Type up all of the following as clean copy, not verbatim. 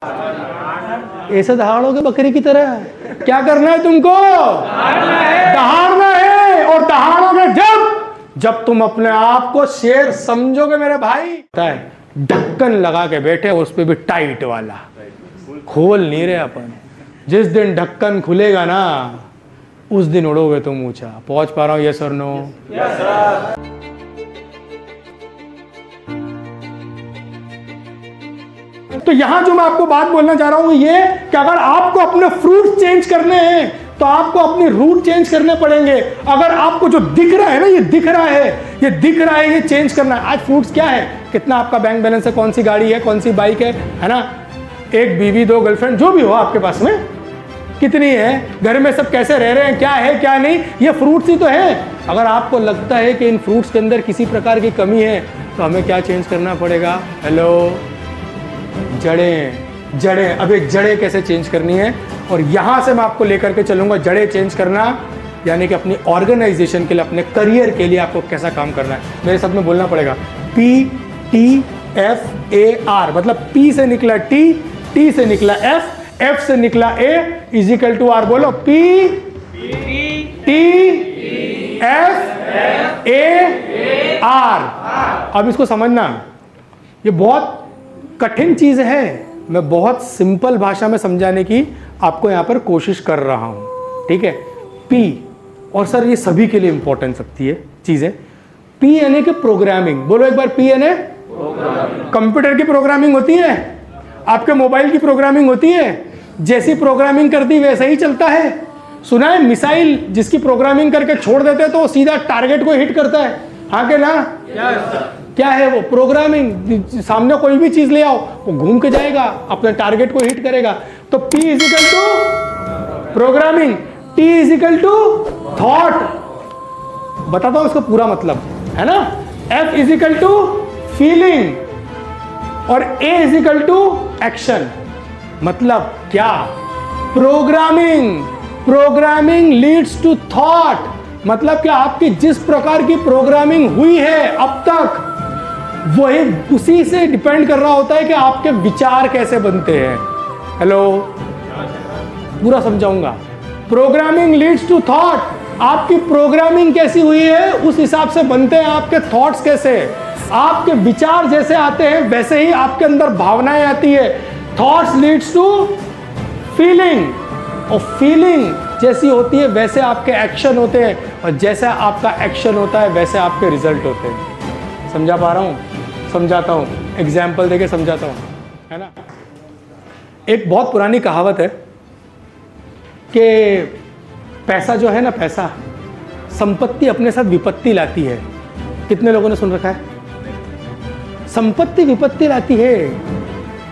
ऐसे दहाड़ोगे बकरी की तरह। क्या करना है तुमको? दहाड़ना है। और दहाड़ोगे जब तुम अपने आप को शेर समझोगे मेरे भाई। ढक्कन लगा के बैठे, उस पे भी टाइट वाला, खोल नहीं रहे अपन। जिस दिन ढक्कन खुलेगा ना, उस दिन उड़ोगे तुम ऊंचा। पहुंच पा रहा हूं? यस और नो? Yes sir. तो यहां जो मैं आपको बात बोलना चाह रहा हूं ये कि अगर आपको अपने फ्रूट चेंज करने हैं तो आपको अपनी रूट चेंज करने पड़ेंगे। अगर आपको जो दिख रहा है ना, ये दिख रहा है, ये चेंज करना है। आज फ्रूट्स क्या है? कितना आपका बैंक बैलेंस है, कौन सी गाड़ी है, कौन सी बाइक है ना, एक बीवी, दो गर्लफ्रेंड, जो भी हो आपके पास में कितनी है, घर में सब कैसे रह रहे हैं, क्या है क्या नहीं, ये फ्रूट्स ही तो है। अगर आपको लगता है कि इन फ्रूट्स के अंदर किसी प्रकार की कमी है तो हमें क्या चेंज करना पड़ेगा? हेलो, जड़ें। अब ये जड़ें कैसे चेंज करनी है, और यहां से मैं आपको लेकर के चलूंगा। जड़ें चेंज करना यानी कि अपनी ऑर्गेनाइजेशन के लिए, अपने करियर के लिए आपको कैसा काम करना है। मेरे साथ में बोलना पड़ेगा। PTFAR, मतलब P से निकला T, T से निकला F, F से निकला A, इजिकल टू R। बोलो PTFAR। अब इसको समझना, ये बहुत कठिन चीज है। मैं बहुत सिंपल भाषा में समझाने की आपको यहां पर कोशिश कर रहा हूं, ठीक है। P, और सर ये सभी के लिए इंपॉर्टेंट सकती है चीजें। P यानी कि प्रोग्रामिंग। बोलो एक बार, P यानी कंप्यूटर की प्रोग्रामिंग होती है, आपके मोबाइल की प्रोग्रामिंग होती है। जैसी प्रोग्रामिंग करती वैसे ही चलता है। सुना है मिसाइल जिसकी प्रोग्रामिंग करके छोड़ देते हैं तो वो सीधा टारगेट को हिट करता है, हाँ के ना? क्या है वो? प्रोग्रामिंग। सामने कोई भी चीज ले आओ, वो घूम के जाएगा, अपने टारगेट को हिट करेगा। तो P is equal to programming, T is equal to thought. बताता हूं इसका पूरा मतलब, है ना। F इजिकल टू फीलिंग, और A इजिकल टू एक्शन। मतलब क्या? Programming leads to thought. मतलब कि आपकी जिस प्रकार की प्रोग्रामिंग हुई है अब तक, वही उसी से डिपेंड कर रहा होता है कि आपके विचार कैसे बनते हैं। हेलो, पूरा समझाऊंगा। Programming leads to thought. आपकी प्रोग्रामिंग कैसी हुई है उस हिसाब से बनते हैं आपके थॉट्स कैसे। आपके विचार जैसे आते हैं वैसे ही आपके अंदर भावनाएं आती है। थॉट्स लीड्स टू फीलिंग, और फीलिंग जैसी होती है वैसे आपके एक्शन होते हैं, और जैसा आपका एक्शन होता है वैसे आपके रिजल्ट होते हैं। समझा पा रहा हूं? समझाता हूं, एग्जाम्पल देके समझाता हूं, है ना। एक बहुत पुरानी कहावत है कि पैसा जो है ना, पैसा संपत्ति अपने साथ विपत्ति लाती है। कितने लोगों ने सुन रखा है? संपत्ति विपत्ति लाती है।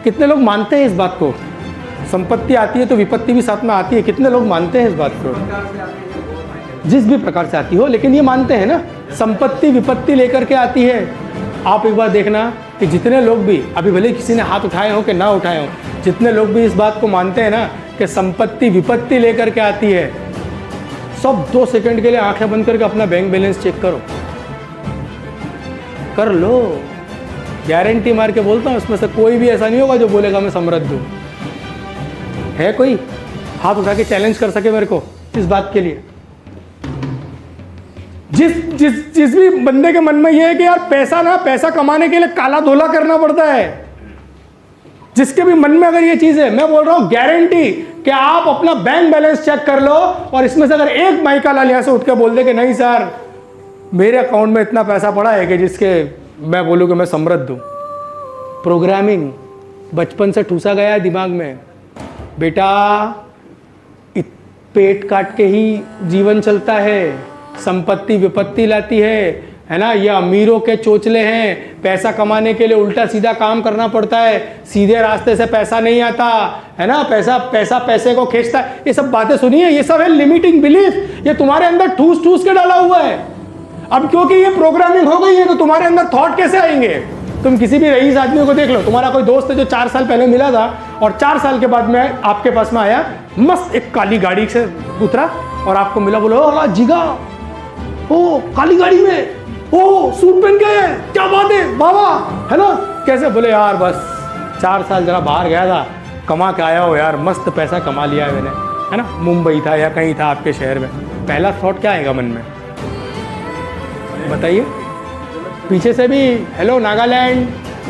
कितने लोग मानते हैं इस बात को? संपत्ति आती है तो विपत्ति भी साथ में आती है। कितने लोग मानते हैं इस बात को? जिस भी प्रकार से आती हो, लेकिन ये मानते हैं ना, संपत्ति विपत्ति लेकर के आती है। आप एक बार देखना कि जितने लोग भी, अभी भले किसी ने हाथ उठाए हो कि ना उठाए हो, जितने लोग भी इस बात को मानते हैं ना कि संपत्ति विपत्ति लेकर के आती है, सब 2 सेकंड के लिए आंखें बंद करके अपना बैंक बैलेंस चेक करो, कर लो। गारंटी मार के बोलता हूं, इसमें से कोई भी ऐसा नहीं होगा जो बोलेगा मैं समृद्ध हूं। है कोई हाथ उठा के चैलेंज कर सके मेरे को इस बात के लिए? जिस भी बंदे के मन में यह है कि यार पैसा कमाने के लिए काला धोला करना पड़ता है, जिसके भी मन में अगर ये चीज है, मैं बोल रहा हूं गारंटी कि आप अपना बैंक बैलेंस चेक कर लो, और इसमें से अगर एक माइका लाल यहां से उठ के बोल दे कि नहीं सर मेरे अकाउंट में इतना पैसा पड़ा है कि जिसके मैं बोलूं कि मैं समृद्ध हूं। प्रोग्रामिंग बचपन से ठूसा गया है दिमाग में, बेटा पेट काट के ही जीवन चलता है, संपत्ति विपत्ति लाती है ना। ये अमीरों के चोचले हैं, पैसा कमाने के लिए उल्टा सीधा काम करना पड़ता है, सीधे रास्ते से पैसा नहीं आता है ना। पैसे को खींचता है। ये सब बातें सुनिए, ये सब है लिमिटिंग बिलीफ। ये तुम्हारे अंदर ठूस के डाला हुआ है। अब क्योंकि ये प्रोग्रामिंग हो गई है तो तुम्हारे अंदर थॉट कैसे आएंगे? तुम किसी भी रईस आदमी को देख लो, तुम्हारा कोई दोस्त है जो 4 साल पहले मिला था और 4 साल के बाद में आपके पास में आया, मस्त एक काली गाड़ी से उतरा और आपको मिला, बोलो ओ जिगा, ओ काली गाड़ी में, ओ सूट पहन के, क्या बात है बाबा, है ना, कैसे? बोले यार बस 4 साल जरा बाहर गया था, कमा के आया हो यार, मस्त पैसा कमा लिया है मैंने, है ना, मुंबई था या कहीं था आपके शहर में, पहला थॉट क्या आएगा मन में बताइए? पीछे से भी हेलो नागालैंड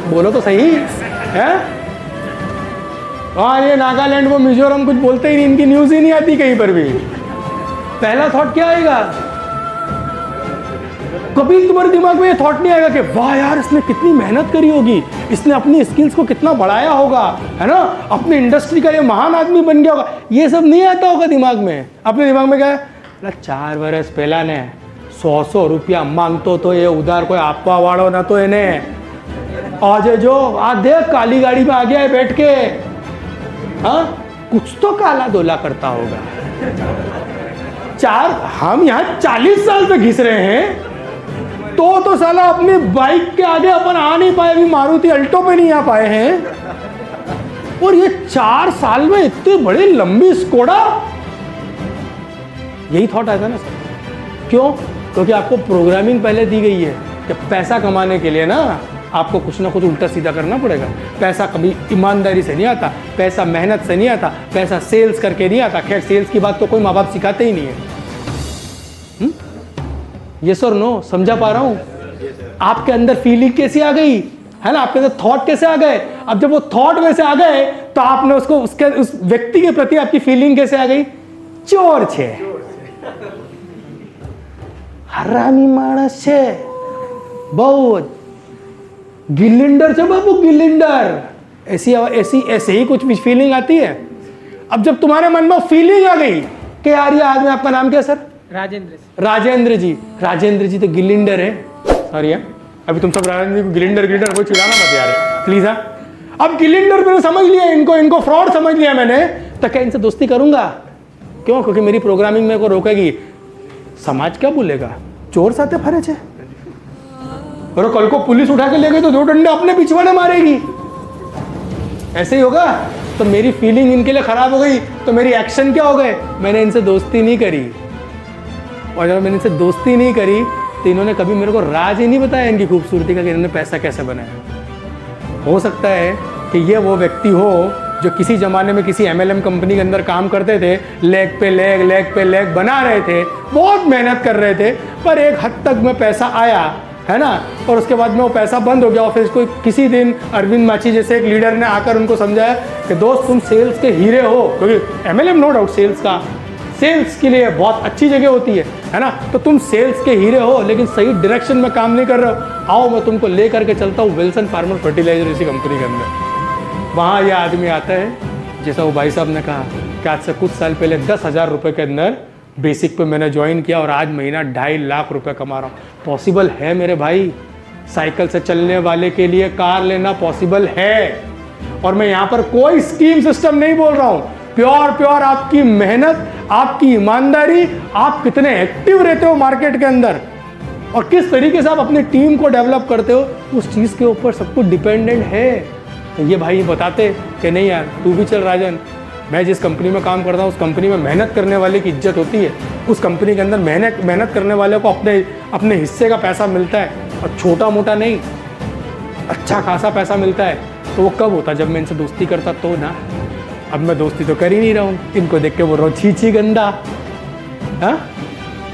बोलो तो सही है। हाँ ये नागालैंड वो मिजोरम कुछ बोलते ही नहीं, इनकी न्यूज़ ही नहीं आती कहीं पर भी। पहला थॉट क्या आएगा? कभी तुम्हारे दिमाग में ये थॉट नहीं आएगा कि वाह यार इसने कितनी मेहनत करी होगी, इसने अपनी स्किल्स को कितना बढ़ाया होगा, है ना, अपनी इंडस्ट्री का ये महान आदमी बन गया होगा, ये सब नहीं आता होगा दिमाग में। अपने दिमाग में क्या है, 4 વર્ષ પહેલા ने 100 रुपया मांगतो तो ये उधार कोई आपवा वालों ना तो इन्हें आज जो आ देख काली गाड़ी में आ गया है बैठ के, हाँ कुछ तो काला धोला करता होगा। हम यहाँ 40 साल से घिस रहे हैं तो साला अपनी बाइक के आगे अपन आ नहीं पाए, अभी मारुति अल्टो पे नहीं आ पाए हैं, और ये 4 साल में इतनी बड़ी लंबी स्कोडा। यही थॉट आया था ना सर, क्यों? क्योंकि आपको प्रोग्रामिंग पहले दी गई है कि पैसा कमाने के लिए ना आपको कुछ ना कुछ उल्टा सीधा करना पड़ेगा। पैसा कभी ईमानदारी से नहीं आता, पैसा मेहनत से नहीं आता, पैसा सेल्स करके नहीं आता। खैर सेल्स की बात तो कोई माँ बाप सिखाते ही नहीं है। यस और नो, समझा पा रहा हूं? आपके अंदर फीलिंग कैसी आ गई, है ना, आपके अंदर थॉट कैसे आ गए? अब जब वो थॉट में से आ गए तो आपने उसको उस व्यक्ति के प्रति आपकी फीलिंग कैसे आ गई? चोर छे, हरामी मानस छे, बहुत गिलिंडर छे बाबू, गिलिंडर, ऐसे ही कुछ फीलिंग आती है। अब जब तुम्हारे मन में फीलिंग आ गई कि यार ये आदमी, आपका नाम क्या सर? राजेंद्र जी तो गिलिंडर है। सॉरी यार, अभी तुम सब राजेंद्र को गिलिंडर वो चिढ़ाना मत यार प्लीज। हाँ अब गिलिंडर मैंने समझ लिया, इनको फ्रॉड समझ लिया मैंने, तो क्या इनसे दोस्ती करूंगा? क्यों? क्योंकि मेरी प्रोग्रामिंग मेरे को रोकेगी। समाज क्या बोलेगा? चोर साथे फरे छे, और कल को पुलिस उठा के ले गई तो 2 डंडे अपने पिछवाड़े मारेगी। ऐसे ही होगा। तो मेरी फीलिंग इनके लिए खराब हो गई तो मेरी एक्शन क्या हो गए? मैंने इनसे दोस्ती नहीं करी, और जब मैंने इनसे दोस्ती नहीं करी तो इन्होंने कभी मेरे को राज ही नहीं बताया इनकी खूबसूरती का कि इन्होंने पैसा कैसे बनाया। हो सकता है कि ये वो व्यक्ति हो जो किसी ज़माने में किसी MLM कंपनी के अंदर काम करते थे, लेग पे लेग बना रहे थे, बहुत मेहनत कर रहे थे, पर एक हद तक में पैसा आया, है ना, और उसके बाद में वो पैसा बंद हो गया। और फिर कोई किसी दिन अरविंद माची जैसे एक लीडर ने आकर उनको समझाया कि दोस्त तुम सेल्स के हीरे हो, क्योंकि MLM नो डाउट सेल्स के लिए बहुत अच्छी जगह होती है ना, तो तुम सेल्स के हीरे हो लेकिन सही डायरेक्शन में काम नहीं कर रहे हो। आओ मैं तुमको ले करके चलता हूँ विल्सन फार्मर फर्टिलाइजर इसी कंपनी के अंदर। वहाँ ये आदमी आता है, जैसा वो भाई साहब ने कहा कि आज से कुछ साल पहले 10,000 रुपये के अंदर बेसिक पे मैंने ज्वाइन किया और आज महीना 2.5 लाख रुपए कमा रहा हूँ। पॉसिबल है मेरे भाई, साइकिल से चलने वाले के लिए कार लेना पॉसिबल है। और मैं यहाँ पर कोई स्कीम सिस्टम नहीं बोल रहा हूँ, प्योर आपकी मेहनत, आपकी ईमानदारी, आप कितने एक्टिव रहते हो मार्केट के अंदर और किस तरीके से आप अपनी टीम को डेवलप करते हो, उस चीज़ के ऊपर सब कुछ डिपेंडेंट है। तो ये भाई बताते कि नहीं यार तू भी चल राजन, मैं जिस कंपनी में काम करता हूँ उस कंपनी में मेहनत करने वाले की इज्जत होती है, उस कंपनी के अंदर मेहनत करने वाले को अपने हिस्से का पैसा मिलता है, और छोटा मोटा नहीं, अच्छा खासा पैसा मिलता है। तो वो कब होता? जब मैं इनसे दोस्ती करता तो ना। अब मैं दोस्ती तो कर ही नहीं रहा हूँ, इनको देख के बोल रहा हूँ छी छी गंदा। हाँ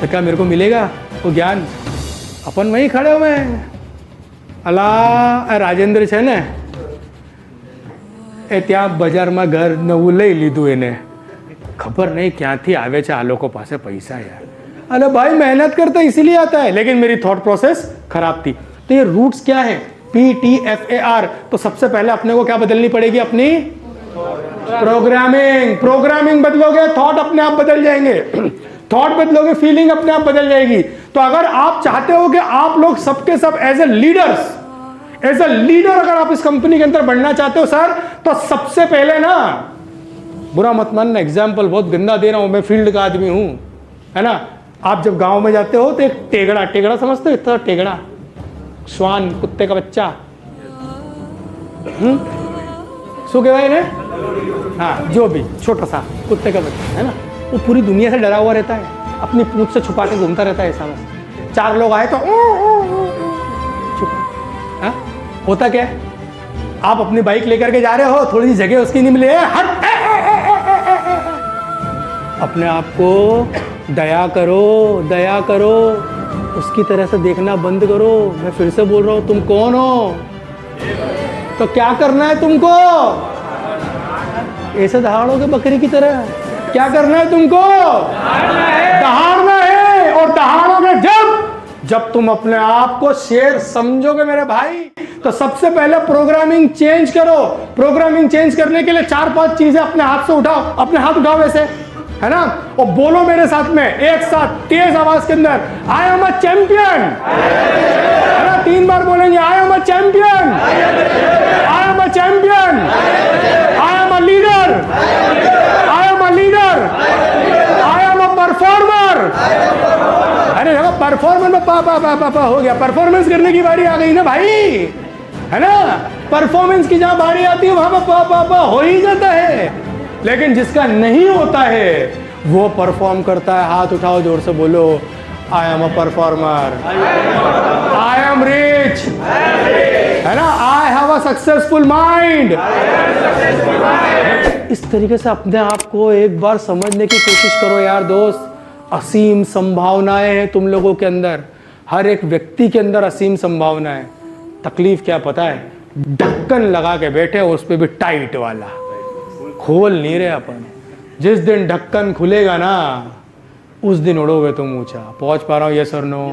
तो क्या मेरे को मिलेगा वो ज्ञान? अपन वहीं खड़े हुए हैं, अला राजेंद्र છે ને એ ત્યાં બજારમાં ઘર નવું લઈ લીધું, એને ખબર નહીં ક્યાંથી આવે છે આ લોકો પાસે પૈસા यार। अरे भाई मेहनत करता इसीलिए आता है, लेकिन मेरी थॉट प्रोसेस खराब थी। तो ये रूट्स क्या है? PTFAR। तो सबसे पहले अपने को क्या बदलनी पड़ेगी? अपनी प्रोग्रामिंग बदलोगे थॉट अपने आप बदल जाएंगे, थॉट बदलोगे फीलिंग अपने आप बदल जाएगी। तो अगर आप चाहते हो कि आप लोग सबके सब एज ए लीडर अगर आप इस कंपनी के अंदर बढ़ना चाहते हो सर, तो सबसे पहले ना, बुरा मत मानना, एग्जाम्पल बहुत गंदा दे रहा हूं, मैं फील्ड का आदमी हूं, है ना। आप जब गांव में जाते हो तो एक टेगड़ा समझते हो? इतना टेगड़ा, श्वान, कुत्ते का बच्चा, शू कहवाय ने, हाँ जो भी छोटा सा कुत्ते का बच्चा है ना, वो पूरी दुनिया से डरा हुआ रहता है, अपनी पूंछ से छुपा के घूमता रहता है ऐसा। बस 4 लोग आए तो चुप। हाँ होता क्या है? आप अपनी बाइक लेकर के जा रहे हो, थोड़ी सी जगह उसकी नहीं मिली है, हट, अपने आप को दया करो, दया करो, उसकी तरह से देखना बंद करो। मैं फिर से बोल रहा हूं, तुम कौन हो? तो क्या करना है तुमको? ऐसे दहाड़ोगे बकरी की तरह? क्या करना है तुमको? दहाड़ना है। और दहाड़ोगे जब तुम अपने आप को शेर समझोगे मेरे भाई, तो सबसे पहले प्रोग्रामिंग चेंज करो। प्रोग्रामिंग चेंज करने के लिए 4-5 चीजें अपने हाथ से उठाओ, अपने हाथ उठाओ वैसे, है ना, और बोलो मेरे साथ में एक साथ तेज आवाज के अंदर, आई एम अ चैंपियन, है ना, 3 बार बोलेंगे, I am a champion, I am a champion, I am a leader, I am a leader, I am a performer. अरे देखो परफॉर्मेंस में पापा हो गया, परफॉर्मेंस करने की बारी आ गई ना भाई, है ना, परफॉर्मेंस की जहां बारी आती है वहां पर पापा हो ही जाता है। लेकिन जिसका नहीं होता है वो परफॉर्म करता है। हाथ उठाओ, जोर से बोलो, I am a performer, I am rich, है ना, I have a successful mind. इस तरीके से अपने आप को एक बार समझने की कोशिश करो यार दोस्त। असीम संभावनाएं हैं तुम लोगों के अंदर, हर एक व्यक्ति के अंदर असीम संभावनाएं। तकलीफ क्या पता है? ढक्कन लगा के बैठे उस पे भी टाइट वाला, खोल नहीं रहे अपन। जिस दिन ढक्कन खुलेगा ना, उस दिन उड़ोगे तुम ऊंचा। पहुंच पा रहा हूं? यस और नो?